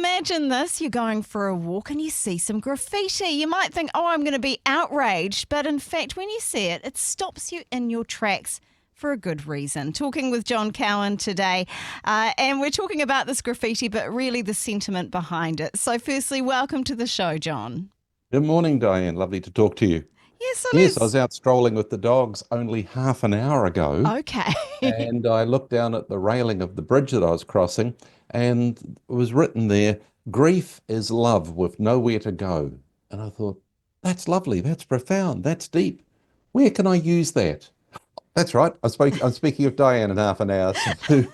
Imagine this, you're going for a walk and you see some graffiti. You might think, oh, I'm going to be outraged. But in fact, when you see it, it stops you in your tracks for a good reason. Talking with John Cowan today, and we're talking about this graffiti, but really the sentiment behind it. So firstly, welcome to the show, John. Good morning, Diane. Lovely to talk to you. Yeah, so Yes, I let's... was out strolling with the dogs only half an hour ago, Okay. and I looked down at the railing of the bridge that I was crossing, and it was written there, "Grief is love with nowhere to go." And I thought, that's lovely, that's profound, that's deep. Where can I use that? That's right. I'm speaking of Diane in half an hour. So,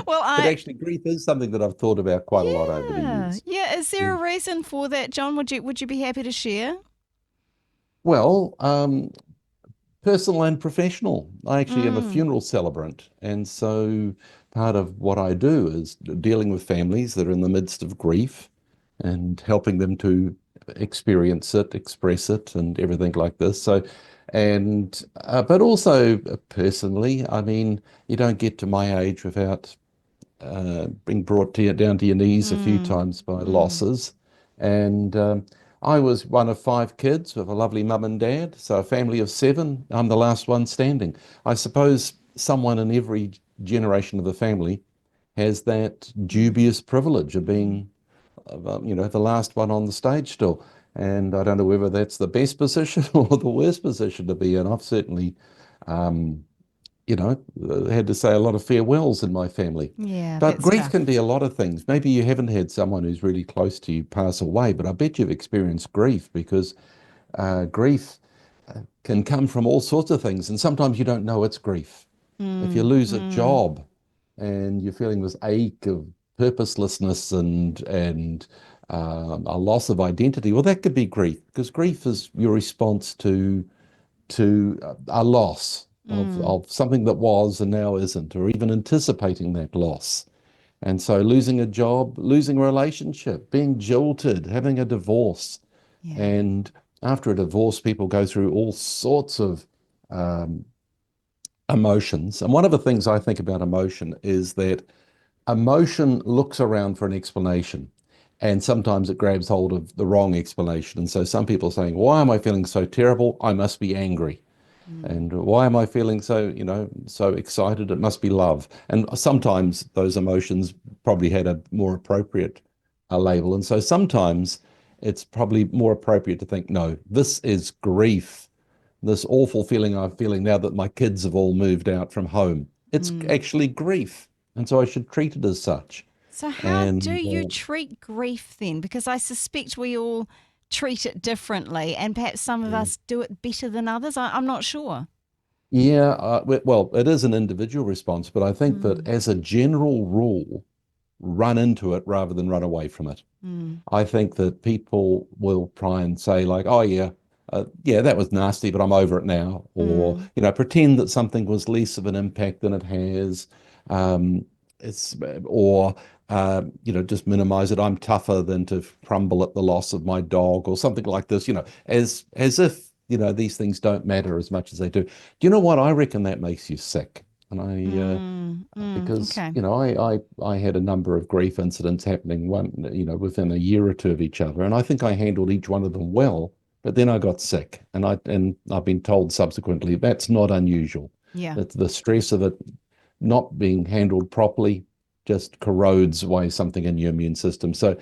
Well, but actually, grief is something that I've thought about quite a lot over the yeah. years. Yeah, is Yeah. there a reason for that, John? Would you be happy to share? Well, personal and professional. I actually am a Mm, funeral celebrant, and so part of what I do is dealing with families that are in the midst of grief and helping them to experience it, express it, and everything like this. So, and but also personally, I mean, you don't get to my age without being brought down to your knees a few mm, times by mm. losses. And I was one of five kids with a lovely mum and dad, so a family of seven. I'm the last one standing. I suppose someone in every generation of the family has that Mm, dubious privilege of mm. being, the last one on the stage still. And I don't know whether that's the best position or the worst position to be in. I've certainly um, had to say a lot of farewells in my family. Yeah, But that's grief tough. can be a lot of things. Maybe you haven't had someone who's really close to you pass away, but I bet you've experienced grief because grief can come from all sorts of things. And sometimes you don't know it's grief. If you Mm, lose a mm. job and you're feeling this ache of purposelessness and a loss of identity, well, that could be grief because grief is your response to a loss Mm, of something that was and now isn't, or even anticipating that loss. And so losing a job, losing a relationship, being jilted, having a divorce. yeah. And after a divorce, people go through all sorts of um, emotions. And one of the things I think about emotion is that emotion looks around for an explanation. And sometimes it grabs hold of the wrong explanation. And so some people are saying, why am I feeling so terrible? I must be angry. Mm, And why am I feeling so excited? It must be love. And sometimes those emotions probably had a more appropriate label. And so sometimes it's probably more appropriate to think, no, this is grief, this awful feeling I'm feeling now that my kids have all moved out from home. It's mm. actually grief. And so I should treat it as such. So how do And you treat grief then? Because I suspect we all treat it differently, and perhaps some of us do it better than others. I'm not sure. yeah, well, it is an individual response, but I think that Mm, as a general rule, run into it rather than run away from it. mm, I think that people will try and say like, "Oh yeah, yeah, that was nasty, but I'm over it now," or mm, pretend that something was less of an impact than it has. Um, it's or just minimize it. I'm tougher than to crumble at the loss of my dog or something like this. As if these things don't matter as much as they do. Do you know what? I reckon that makes you sick. And because okay. I had a number of grief incidents happening within a year or two of each other, and I think I handled each one of them well. But then I got sick, and I've been told subsequently that's not unusual. Yeah. That the stress of it not being handled properly just corrodes away something in your immune system. So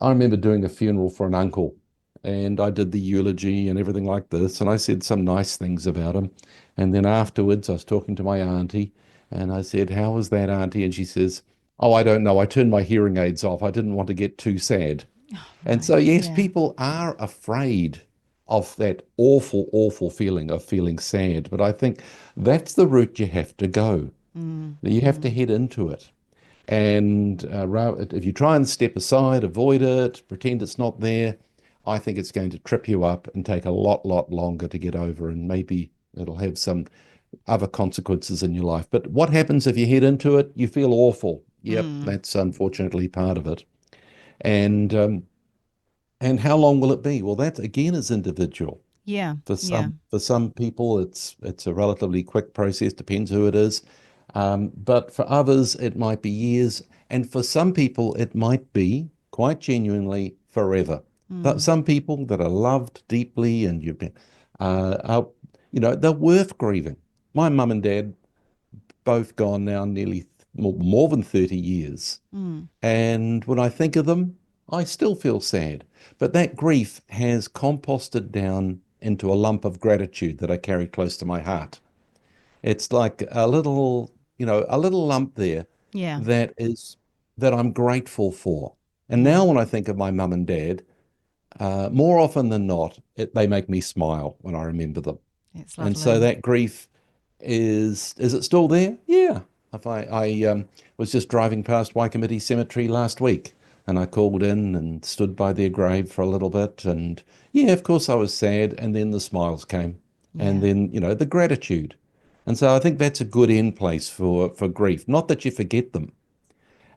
I remember doing a funeral for an uncle, and I did the eulogy and everything like this, and I said some nice things about him. And then afterwards, I was talking to my auntie, and I said, "How was that, auntie?" And she says, "Oh, I don't know. I turned my hearing aids off. I didn't want to get too sad." Oh, And right. so, yes, Yeah. people are afraid of that awful, awful feeling of feeling sad. But I think that's the route you have to go. Mm, You have to mm, head into it. And if you try and step aside, avoid it, pretend it's not there, I think it's going to trip you up and take a lot longer to get over. And maybe it'll have some other consequences in your life. But what happens if you head into it? You feel awful. Yep, mm. that's unfortunately part of it. And how long will it be? Well, that again is individual. Yeah. For Yeah. some people, it's a relatively quick process. Depends who it is. But for others, it might be years. And for some people, it might be quite genuinely forever. But some people that are loved deeply and you've been, they're worth grieving. My mum and dad both gone now nearly more than 30 years. And when I think of them, I still feel sad. But that grief has composted down into a lump of gratitude that I carry close to my heart. It's like a little lump there Yeah. that I'm grateful for. And Mm. now when I think of my mum and dad, more often than not, they make me smile when I remember them. It's And so lovely. that grief is it still there? Yeah. If I was just driving past Waikamete Cemetery last week and I called in and stood by their grave for a little bit. And yeah, of course I was sad. And then the smiles came. And Yeah. then, the gratitude. And so I think that's a good end place for grief. Not that you forget them.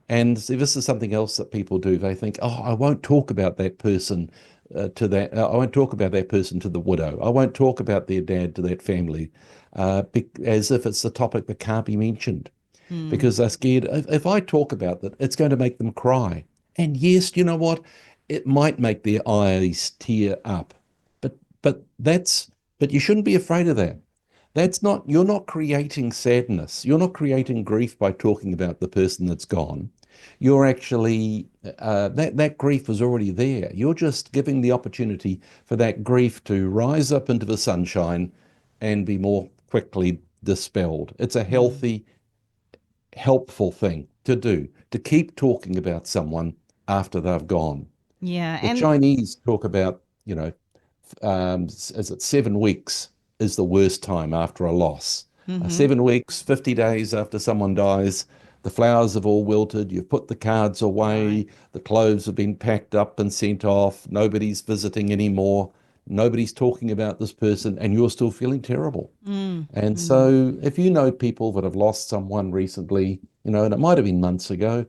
And see, this is something else that people do. They think, oh, I won't talk about that person I won't talk about that person to the widow. I won't talk about their dad to that family, as if it's a topic that can't be mentioned Mm. because they're scared. If I talk about that, it's going to make them cry. And yes, you know what? It might make their eyes tear up, but but you shouldn't be afraid of that. You're not creating sadness. You're not creating grief by talking about the person that's gone. You're actually, that grief is already there. You're just giving the opportunity for that grief to rise up into the sunshine and be more quickly dispelled. It's a Mm. healthy, helpful thing to do, to keep talking about someone after they've gone. Yeah. The And Chinese talk about, is it 7 weeks is the worst time after a loss. hmm 7 weeks, 50 days after someone dies, the flowers have all wilted, you've put the cards right. away, the clothes have been packed up and sent off, nobody's visiting anymore, nobody's talking about this person, and you're still feeling terrible. Mm. And Mm. so if you know people that have lost someone recently, and it might have been months ago,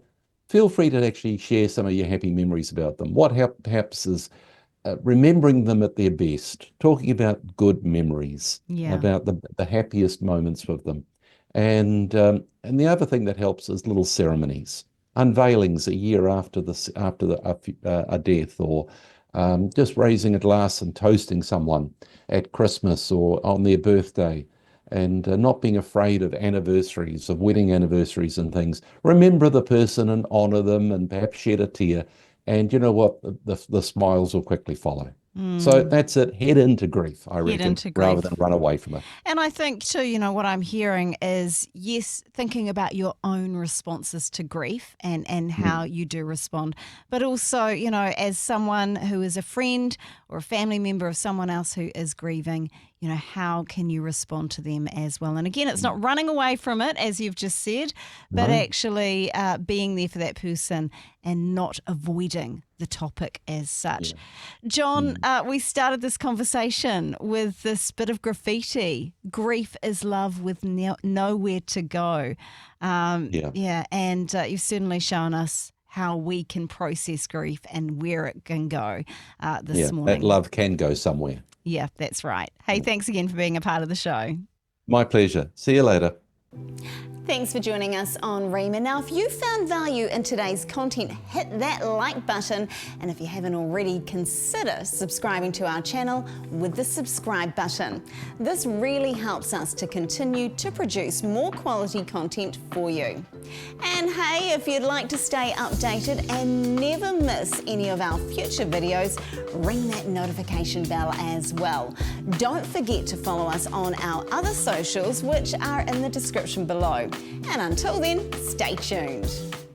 feel free to actually share some of your happy memories about them. What perhaps is remembering them at their best, talking about good memories, Yeah. about the happiest moments with them. And the other thing that helps is little ceremonies, unveilings a year a death, or just raising a glass and toasting someone at Christmas or on their birthday, and not being afraid of anniversaries, of wedding anniversaries and things. Remember the person and honor them and perhaps shed a tear. And you know what? The smiles will quickly follow. So Mm. that's it. Head into grief, I Head reckon, into rather grief. than run away from it. And I think too, what I'm hearing is, yes, thinking about your own responses to grief and how Mm, you do respond, but also, as someone who is a friend or a family member of someone else who is grieving, how can you respond to them as well? And again, it's mm. not running away from it, as you've just said, but No? actually being there for that person and not avoiding the topic as such. Yeah. John, Mm. we started this conversation with this bit of graffiti. Grief is love with nowhere to go. Yeah. Yeah, and you've certainly shown us how we can process grief and where it can go Yeah. this That morning. love can go somewhere. Yeah, that's right. Hey, thanks again for being a part of the show. My pleasure. See you later. Thanks for joining us on Rhema. Now, if you found value in today's content, hit that like button. And if you haven't already, consider subscribing to our channel with the subscribe button. This really helps us to continue to produce more quality content for you. And hey, if you'd like to stay updated and never miss any of our future videos, ring that notification bell as well. Don't forget to follow us on our other socials, which are in the description below. And until then, stay tuned.